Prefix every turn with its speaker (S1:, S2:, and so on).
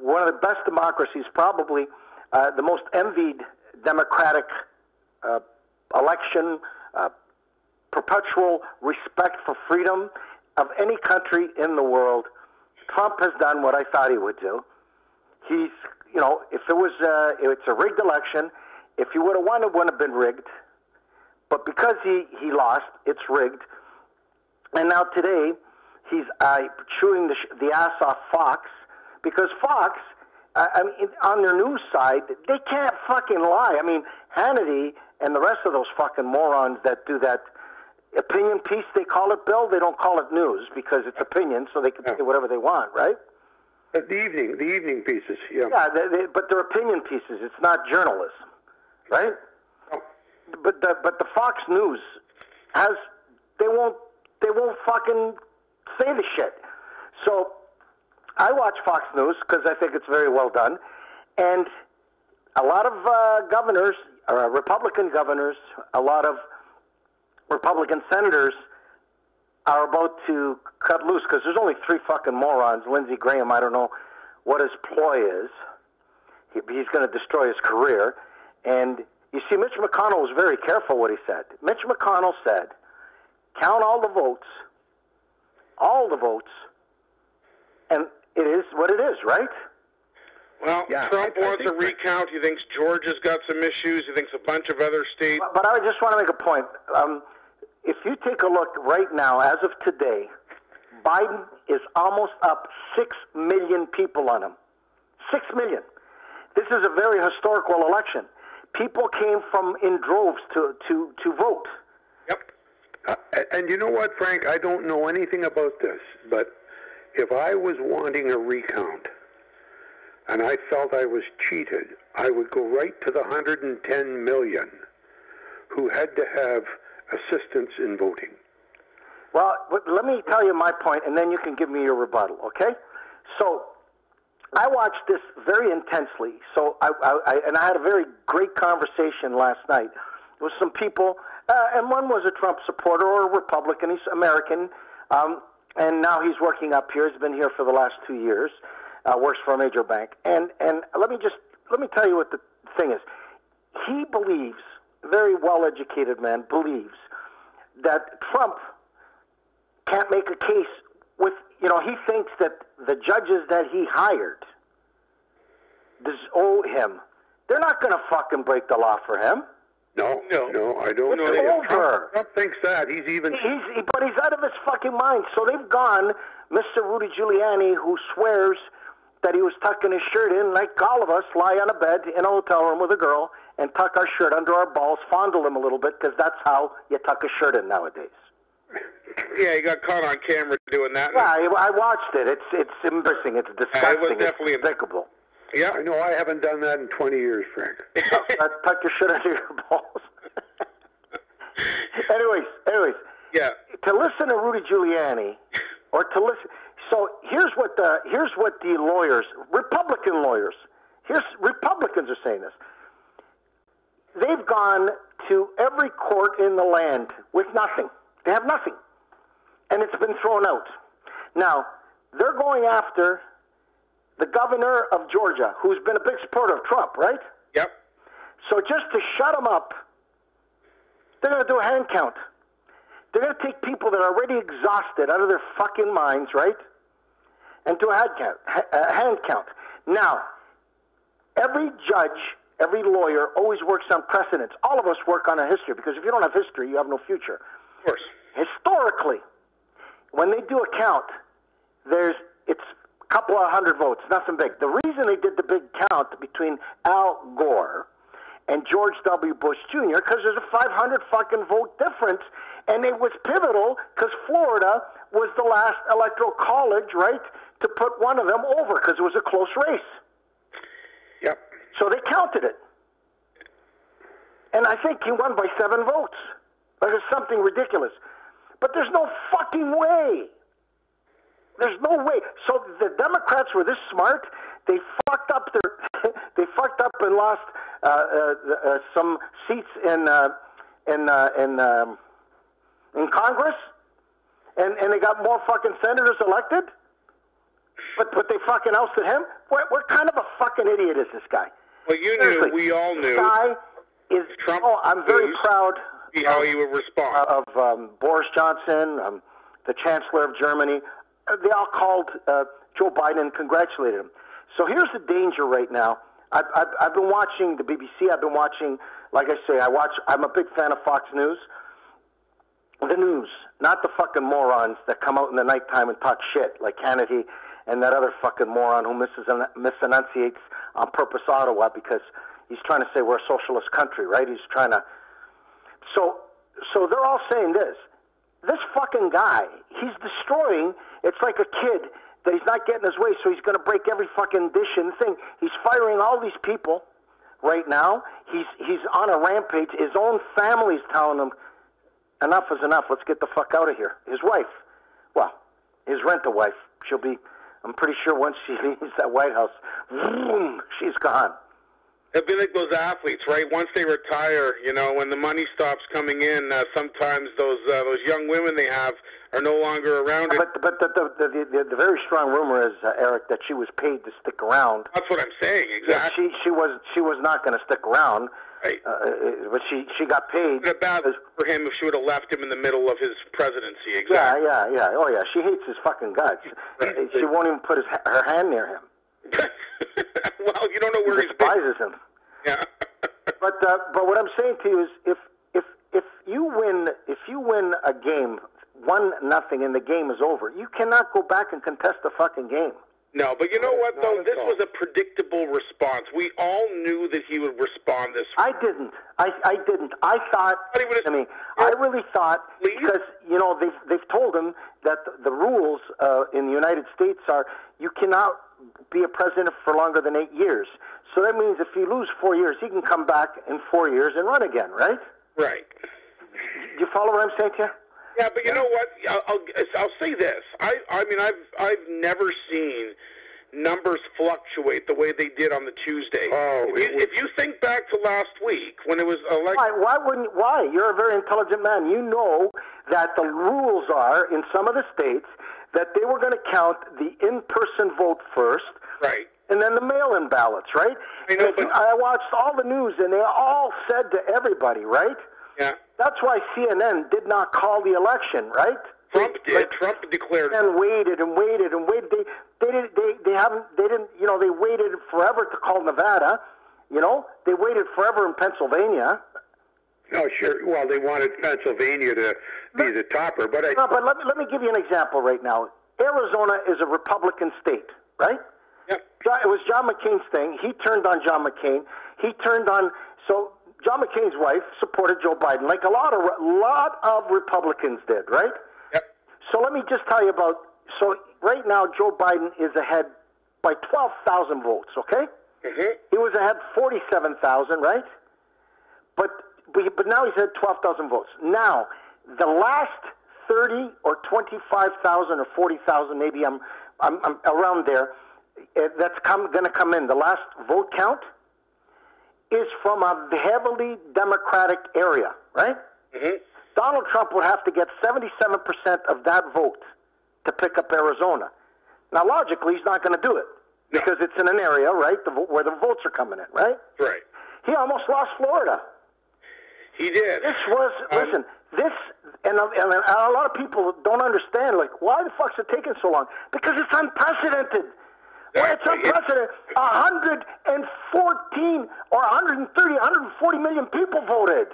S1: one of the best democracies, probably the most envied democratic election, perpetual respect for freedom of any country in the world. Trump has done what I thought he would do. He's, if it's a rigged election, if he would have won, it wouldn't have been rigged. But because he lost, it's rigged. And now today, he's chewing the ass off Fox, because Fox, on their news side, they can't fucking lie. I mean, Hannity and the rest of those fucking morons that do that opinion piece, they call it, Bill, they don't call it news because it's opinion, so they can say whatever they want, right?
S2: The evening pieces, yeah.
S1: Yeah, but they're opinion pieces. It's not journalism, right?
S2: Oh.
S1: But the Fox News they won't fucking say the shit. So I watch Fox News because I think it's very well done, and a lot of governors, Republican governors, a lot of Republican senators are about to cut loose because there's only three fucking morons. Lindsey Graham, I don't know what his ploy is. He's going to destroy his career. And you see, Mitch McConnell was very careful what he said. Mitch McConnell said, count all the votes, and it is what it is, right?
S3: Well, yeah, Trump wants a recount. He thinks Georgia's got some issues. He thinks a bunch of other states.
S1: But I just want to make a point. If you take a look right now, as of today, Biden is almost up 6 million people on him. 6 million. This is a very historical election. People came from in droves to vote.
S3: Yep.
S2: And you know what, Frank? I don't know anything about this, but if I was wanting a recount and I felt I was cheated, I would go right to the 110 million who had to have assistance in voting.
S1: Well, let me tell you my point, and then you can give me your rebuttal, okay? So I watched this very intensely. So I had a very great conversation last night with some people, and one was a Trump supporter or a Republican. He's American, and now he's working up here. He's been here for the last 2 years. Works for a major bank. And let me tell you what the thing is. He believes, very well-educated man, believes that Trump can't make a case with, he thinks that the judges that he hired owe him. They're not going to fucking break the law for him.
S2: No, I don't know.
S1: It's over.
S2: Trump thinks that. But
S1: he's out of his fucking mind. So they've gone, Mr. Rudy Giuliani, who swears that he was tucking his shirt in, like all of us, lie on a bed in a hotel room with a girl and tuck our shirt under our balls, fondle him a little bit, because that's how you tuck a shirt in nowadays.
S3: Yeah, he got caught on camera doing that.
S1: Yeah, I watched it. It's embarrassing. It's disgusting.
S3: It was definitely
S1: it's despicable.
S3: Yeah,
S2: I know. I haven't done that in 20 years, Frank.
S1: Tuck your shirt under your balls. Anyways.
S3: Yeah.
S1: To listen to Rudy Giuliani, or to listen. So here's what the lawyers, Republican lawyers, Republicans are saying this. They've gone to every court in the land with nothing. They have nothing. And it's been thrown out. Now, they're going after the governor of Georgia, who's been a big supporter of Trump, right?
S3: Yep.
S1: So just to shut him up, they're going to do a hand count. They're going to take people that are already exhausted out of their fucking minds, right? And do a hand count. Now, every judge, every lawyer always works on precedents. All of us work on a history, because if you don't have history, you have no future.
S3: Of course.
S1: Historically, when they do a count, it's a couple of hundred votes, nothing big. The reason they did the big count between Al Gore and George W. Bush Jr., because there's a 500 fucking vote difference, and it was pivotal because Florida was the last electoral college, right, to put one of them over because it was a close race.
S2: Yep.
S1: So they counted it. And I think he won by 7 votes. Like it's something ridiculous. But there's no fucking way. There's no way. So the Democrats were this smart. They fucked up and lost some seats in Congress, and they got more fucking senators elected. But they fucking ousted him? What kind of a fucking idiot is this guy?
S3: Well, you
S1: Seriously,
S3: knew, we all knew.
S1: This guy is,
S3: Trump
S1: I'm very proud
S3: see how he would respond.
S1: Of Boris Johnson, the Chancellor of Germany. They all called Joe Biden and congratulated him. So here's the danger right now. I've been watching the BBC. I've been watching, like I say, I'm a big fan of Fox News. The news, not the fucking morons that come out in the nighttime and talk shit like Hannity and that other fucking moron who misenunciates on purpose Ottawa because he's trying to say we're a socialist country, right? He's trying to. So they're all saying this. This fucking guy, he's destroying. It's like a kid that he's not getting his way, so he's going to break every fucking dish and thing. He's firing all these people right now. He's on a rampage. His own family's telling him, enough is enough. Let's get the fuck out of here. His wife, well, his rental wife, she'll be, I'm pretty sure once she leaves that White House, boom, she's gone.
S3: It'd be like those athletes, right? Once they retire, you know, when the money stops coming in, sometimes those young women they have are no longer around.
S1: But the very strong rumor is, Eric, that she was paid to stick around.
S3: That's what I'm saying, exactly.
S1: Yeah, she was not going to stick around.
S3: Right.
S1: But she got paid.
S3: It bad for him if she would have left him in the middle of his presidency. Exactly.
S1: Yeah. Oh yeah, she hates his fucking guts. Right. She won't even put her hand near him.
S3: Well, you don't know where
S1: he despises him.
S3: Yeah.
S1: But what I'm saying to you is, if you win a game 1-0 and the game is over, you cannot go back and contest the fucking game.
S3: No, but you know what, though? This was a predictable response. We all knew that he would respond this way.
S1: I didn't. I thought, I really thought, because, you know, they've told him that the rules in the United States are you cannot be a president for longer than 8 years. So that means if you lose 4 years, he can come back in 4 years and run again, right?
S3: Right.
S1: You follow what I'm saying to you?
S3: Yeah, but you know what? I'll say this. I mean, I've never seen numbers fluctuate the way they did on the Tuesday.
S2: Oh,
S3: if you think back to last week when it was election.
S1: Why? You're a very intelligent man. You know that the rules are in some of the states that they were going to count the in-person vote first.
S3: Right.
S1: And then the mail-in ballots, right?
S3: I know,
S1: I watched all the news, and they all said to everybody, right?
S3: Yeah.
S1: That's why CNN did not call the election, right?
S3: Trump did. Trump declared.
S1: And waited and waited and waited. They didn't. You know, they waited forever to call Nevada. You know, they waited forever in Pennsylvania.
S2: No, sure. Well, they wanted Pennsylvania to be the topper, but
S1: but let me give you an example right now. Arizona is a Republican state, right?
S3: Yep.
S1: It was John McCain's thing. He turned on John McCain. He turned on John McCain's wife supported Joe Biden, like a lot of Republicans did, right?
S3: Yep.
S1: So let me just tell you about. So right now, Joe Biden is ahead by 12,000 votes. Okay.
S3: Mm-hmm.
S1: He was ahead 47,000, right? But now he's ahead 12,000 votes. Now the last 30 or 25,000 or 40,000, maybe I'm around there. That's going to come in. The last vote count is from a heavily Democratic area, right?
S3: Mm-hmm.
S1: Donald Trump would have to get 77% of that vote to pick up Arizona. Now, logically, he's not going to do it because it's in an area, right, where the votes are coming in, right?
S3: Right.
S1: He almost lost Florida.
S3: He did.
S1: This was, listen, this, and a lot of people don't understand, like, why the fuck's it taking so long? Because it's unprecedented. Well, it's unprecedented. 114 or 130, 140 million people voted.